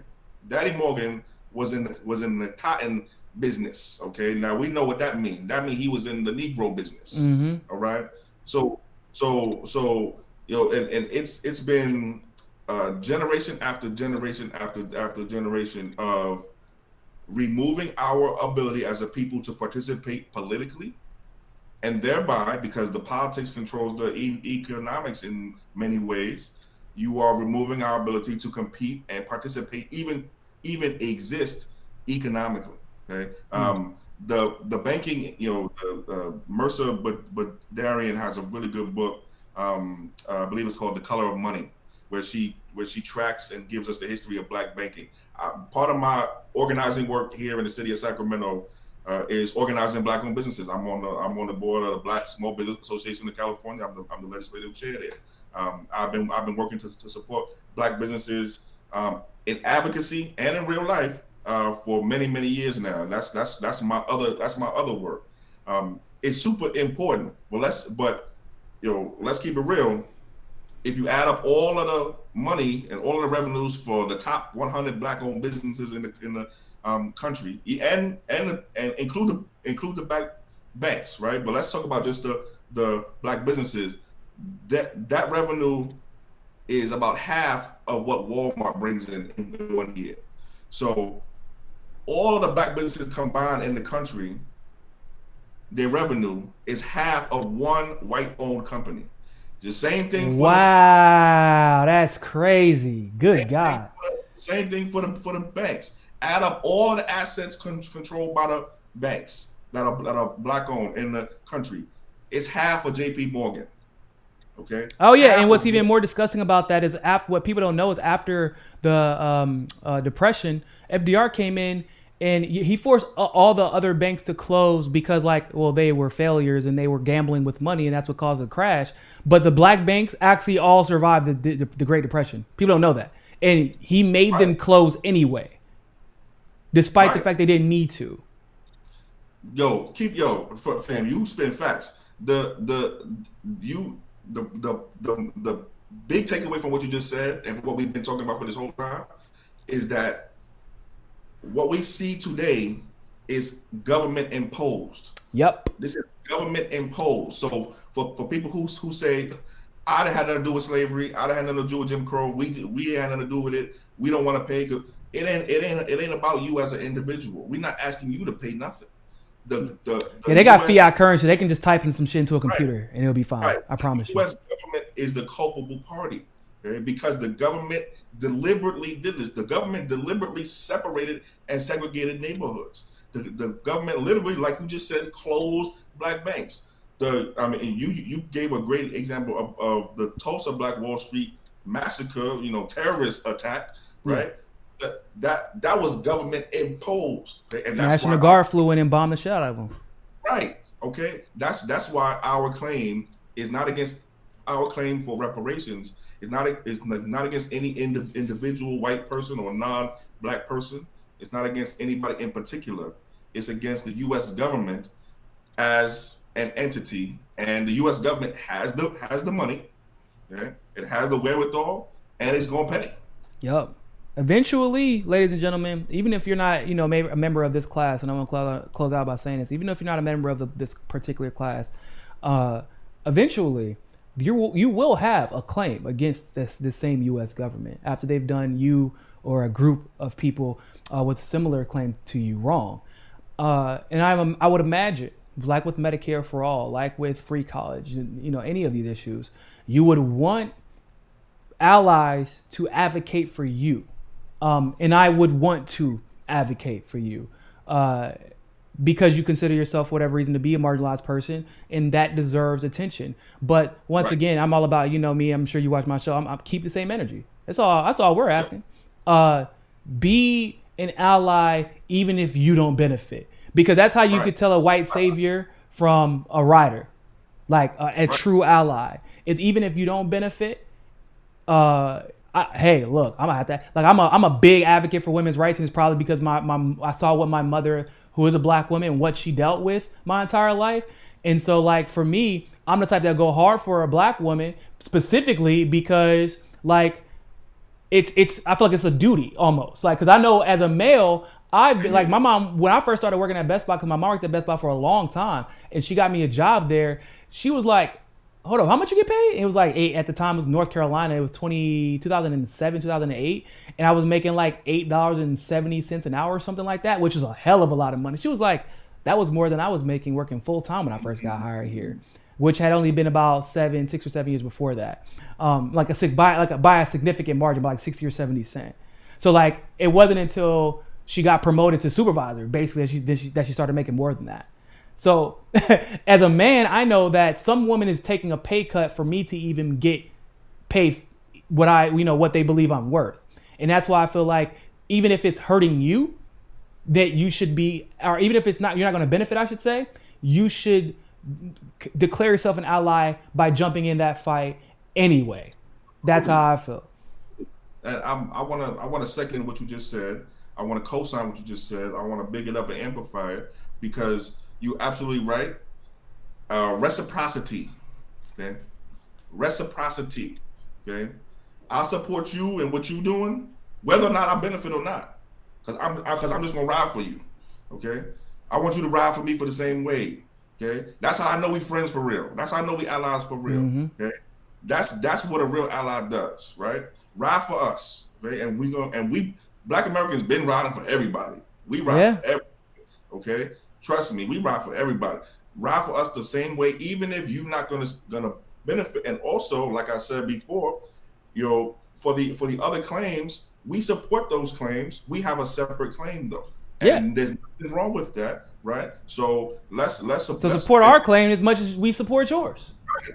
Daddy Morgan was in the cotton business. Okay, now we know what that means. That means he was in the Negro business. All right, so and it's been generation after generation after generation of removing our ability as a people to participate politically, and thereby, because the politics controls the economics in many ways, you are removing our ability to compete and participate, even exist economically. Okay, the banking, Mercer, but Darian has a really good book. I believe it's called The Color of Money, where she tracks and gives us the history of Black banking. Part of my organizing work here in the city of Sacramento is organizing Black-owned businesses. I'm on the board of the Black Small Business Association of California. I'm the legislative chair there. I've been working to support Black businesses in advocacy and in real life for many years now. That's my other work. It's super important. Let's keep it real. If you add up all of the money and all of the revenues for the top 100 Black-owned businesses in the country, and include the Black banks, right? But let's talk about just the Black businesses. That revenue is about half of what Walmart brings in 1 year. So all of the Black businesses combined in the country, their revenue is half of one white-owned company. The same thing. Wow, that's crazy. Good God. Same thing for the banks. Add up all of the assets controlled by the banks that are Black-owned in the country. It's half of J.P. Morgan. Okay. Oh yeah, and what's even more disgusting about that is what people don't know is after the Depression, FDR came in and he forced all the other banks to close because, they were failures and they were gambling with money, and that's what caused a crash. But the Black banks actually all survived the Great Depression. People don't know that, and he made them close anyway, despite the fact they didn't need to. Fam, you spin facts. The big takeaway from what you just said and what we've been talking about for this whole time is that what we see today is government imposed. Yep. This is government imposed. So for people who say, I had nothing to do with slavery, I had nothing to do with Jim Crow, we had nothing to do with it. We don't want to pay. It ain't about you as an individual. We're not asking you to pay nothing. Yeah, they got fiat currency. They can just type in some shit into a Right. computer and it'll be fine. Right. I promise The you. U.S. government is the culpable party, okay? Because the government deliberately did this. The government deliberately separated and segregated neighborhoods. The government literally, like you just said, closed black banks. You gave a great example of the Tulsa Black Wall Street massacre, terrorist attack, Yeah. right? That was government imposed, okay? And that's National why Guard flew in and bombed the shit out of them. right. Okay. That's why our claim is not against our claim for reparations. It's not against any individual white person or non-black person. It's not against anybody in particular. It's against the U.S. government as an entity, and the U.S. government has the money. Okay? It has the wherewithal, and it's gonna pay. Yup. Eventually, ladies and gentlemen, even if you're not, maybe a member of this class, and I'm gonna close out by saying this, even if you're not a member of this particular class, eventually, you will have a claim against this same U.S. government after they've done you or a group of people with similar claim to you wrong. And I would imagine, like with Medicare for all, like with free college, any of these issues, you would want allies to advocate for you. And I would want to advocate for you because you consider yourself, for whatever reason, to be a marginalized person, and that deserves attention. But once Right. again, I'm all about, me. I'm sure you watch my show. I'm keep the same energy. That's all we're asking. Be an ally even if you don't benefit, because that's how you Right. could tell a white savior from a rider, like a true ally. Is even if you don't benefit. Hey, look, I'm gonna have to, like, I'm a big advocate for women's rights, and it's probably because I saw what my mother, who is a black woman, what she dealt with my entire life. And so, like, for me, I'm the type that go hard for a black woman specifically because, like, it's I feel like it's a duty almost, like, because I know as a male, I've been like, my mom, when I first started working at Best Buy, because my mom worked at Best Buy for a long time, and she got me a job there. She was like, hold on, how much you get paid? It was like at the time, it was North Carolina. It was 2007, 2008. And I was making like $8.70 an hour or something like that, which is a hell of a lot of money. She was like, that was more than I was making working full time when I first got hired here, which had only been about 6 or 7 years before that. By a significant margin, by like 60 or 70 cents. So like, it wasn't until she got promoted to supervisor, basically, that she started making more than that. So as a man, I know that some woman is taking a pay cut for me to even get paid what they believe I'm worth. And that's why I feel like even if it's hurting you, that you should be, or even if you're not going to benefit, I should say, you should declare yourself an ally by jumping in that fight anyway. That's how I feel. And I want to second what you just said. I want to co-sign what you just said. I want to big it up and amplify it, because you're absolutely right. Reciprocity, okay? Reciprocity, okay? I'll support you in what you're doing, whether or not I benefit or not, because I'm just gonna ride for you, okay? I want you to ride for me for the same way, okay? That's how I know we friends for real. That's how I know we allies for real, okay? That's what a real ally does, right? Ride for us, okay? And we Black Americans been riding for everybody. We ride for everybody, okay? Trust me, we ride for everybody. Ride for us the same way, even if you're not gonna benefit. And also, like I said before, for the other claims, we support those claims. We have a separate claim though, and there's nothing wrong with that, right? So let's support our claim as much as we support yours.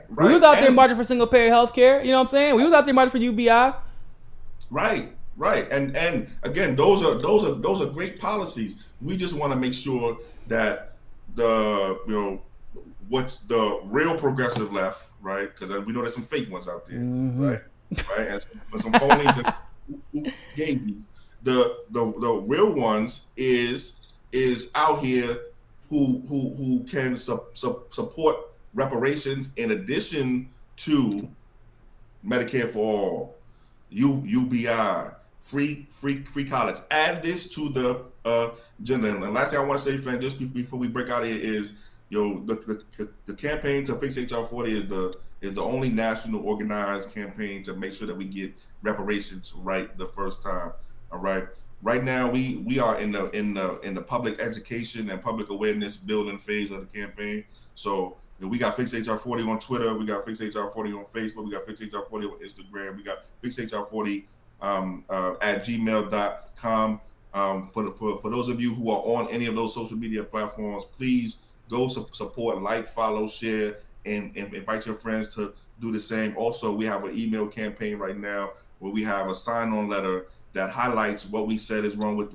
Right. We was out there marching for single payer health care. You know what I'm saying? We was out there marching for UBI. Right. And again, those are great policies. We just want to make sure that what's the real progressive left, right? Because we know there's some fake ones out there, right? And some phonies and gays. The real ones is out here who can support reparations in addition to Medicare for all, UBI, free college. Add this to the agenda. And the last thing I want to say, friend, just before we break out here is, the campaign to fix HR40 is the only national organized campaign to make sure that we get reparations right the first time. All right. Right now, we are in the public education and public awareness building phase of the campaign. So we got Fix HR40 on Twitter, we got Fix HR40 on Facebook, we got Fix HR40 on Instagram, we got Fix HR40 at gmail.com. For those of you who are on any of those social media platforms, please go support, like, follow, share, and invite your friends to do the same. Also, we have an email campaign right now where we have a sign-on letter that highlights what we said is wrong with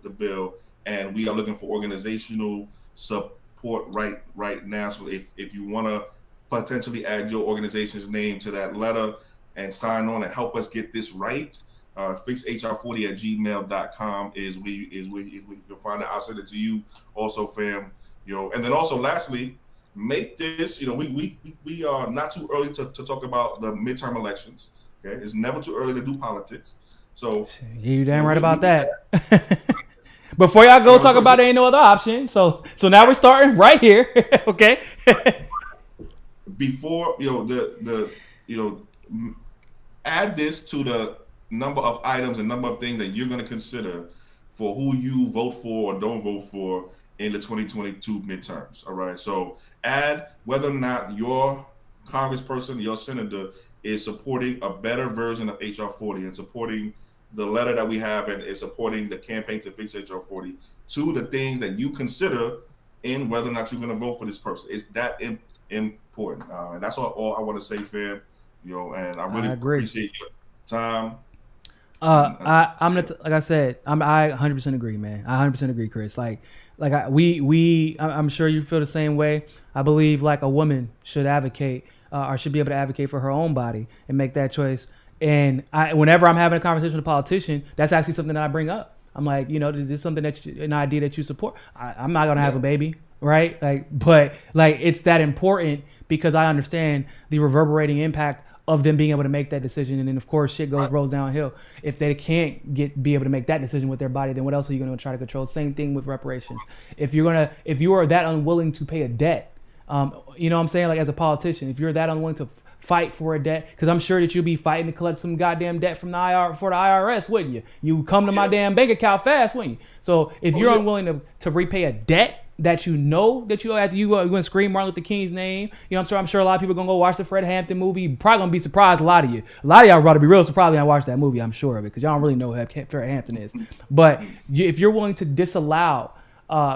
the bill, and we are looking for organizational support right now. So if you want to potentially add your organization's name to that letter and sign on and help us get this right, fixhr40 at gmail.com is where you can find it. I'll send it to you also, fam. And then also lastly, make this, we are not too early to talk about the midterm elections. Okay, it's never too early to do politics. So you damn right about that. Before y'all go talk about it, ain't no other option. So now we're starting right here. Okay. Before add this to the number of items and number of things that you're going to consider for who you vote for or don't vote for in the 2022 midterms. All right. So add whether or not your congressperson, your senator is supporting a better version of HR40 and supporting the letter that we have and is supporting the campaign to fix HR40 to the things that you consider in whether or not you're going to vote for this person. It's that important. And that's all I want to say, fam. And I really appreciate your time. I'm not, like I said, I 100% agree, man. I 100% agree, Chris. I'm sure you feel the same way. I believe like a woman should advocate or should be able to advocate for her own body and make that choice. And whenever I'm having a conversation with a politician, that's actually something that I bring up. I'm like, this is something an idea that you support. I'm not gonna have a baby, right? But it's that important because I understand the reverberating impact of them being able to make that decision. And then of course shit rolls downhill. If they can't be able to make that decision with their body, then what else are you going to try to control? Same thing with reparations. If you are that unwilling to pay a debt, what I'm saying? Like as a politician, if you're that unwilling to fight for a debt, because I'm sure that you'll be fighting to collect some goddamn debt from the IRS, wouldn't you? You come to my damn bank account fast, wouldn't you? So if you're unwilling to repay a debt that you know that you're going to scream Martin Luther King's name, I'm sure a lot of people are going to go watch the Fred Hampton movie. You're probably going to be surprised, a lot of y'all are about to be real surprised when I watch that movie, I'm sure of it, because y'all don't really know who Fred Hampton is. But if you're willing to disallow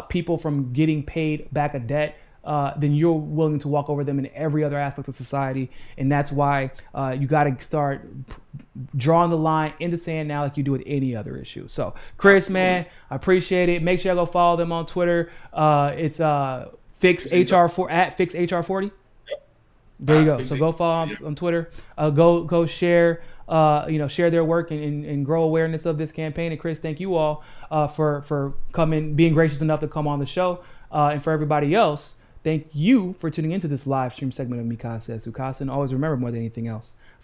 people from getting paid back a debt, then you're willing to walk over them in every other aspect of society. And that's why you got to start drawing the line in the sand now like you do with any other issue. So Chris, man, I appreciate it. Make sure y'all go follow them on Twitter. It's FixHR4 at FixHR40. There you go. So go follow on Twitter. Go share share their work and grow awareness of this campaign. And Chris, thank you all for being gracious enough to come on the show. And for everybody else, thank you for tuning into this live stream segment of Mikasa Sukasa. And always remember, more than anything else,